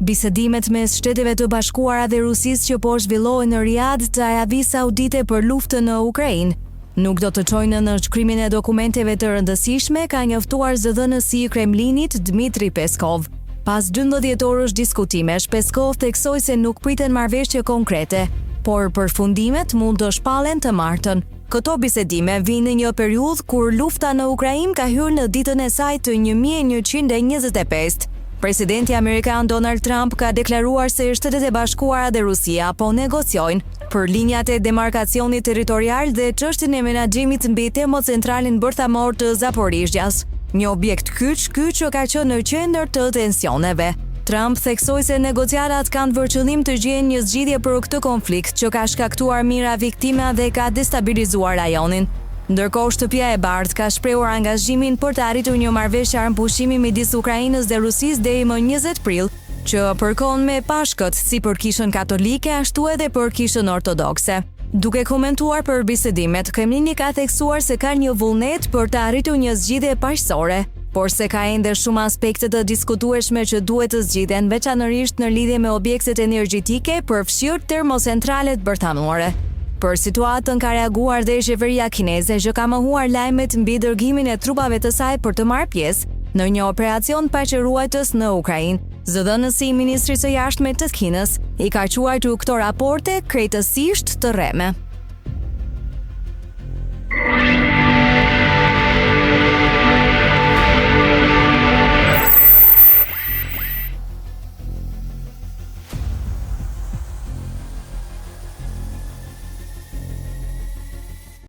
Bisedimet mes Shteteve të Bashkuara dhe Rusisë që po zhvillohen në Riyadh të Arabi Saudite për luftën në Ukrainë nuk do të çojnë në shkrimin e dokumenteve të rëndësishme, ka njoftuar zëdhënësi i Kremlinit Dmitri Peskov. Pas 12 orësh diskutimesh, Peskov theksoi se nuk priten marrëveshje konkrete, por përfundimet mund të shpallen të martën. Këto bisedime vinë në një periudhë kur lufta në Ukrainë ka hyrë në ditën e saj të 1125. Presidenti amerikan Donald Trump ka deklaruar se Shtetet e Bashkuara dhe Rusia po negociojnë për linjat e demarkacionit territorial dhe çështjen e menaxhimit mbi termocentralin bërthamor të Zaporizhjas, një objekt kyç që ka qenë në qendër të tensioneve. Trump theksoi se negociatat kanë për qëllim të gjejnë një zgjidhje për këtë konflikt që ka shkaktuar mijëra viktima dhe ka destabilizuar rajonin. Ndërkohë, Shtëpia e Bardhë ka shprehur angazhimin për të arritur një marrëveshje armpushimi midis Ukrainës dhe Rusisë deri më 20 prill, që përkon me pashkët si për Kishën Katolike ashtu edhe për Kishën Ortodokse. Duke komentuar për bisedimet, Kremlini ka theksuar se ka një vullnet për të arritur një zgjidhje paqësore, por se ka ende shumë aspekte të diskutueshme që duhet të zgjidhen, veçanërisht në lidhje me objektet energjetike, përfshirë termocentralet bërthamore. Për situatën ka reaguar dhe qeveria kineze që ka mohuar lajmet mbi dërgimin e trupave të saj për të marrë pjesë në një operacion paqëruajtës në Ukrainë. Zëdhënësi i Ministrisë së Jashtme të Kinës i ka quajtur këto raporte krejtësisht të rreme.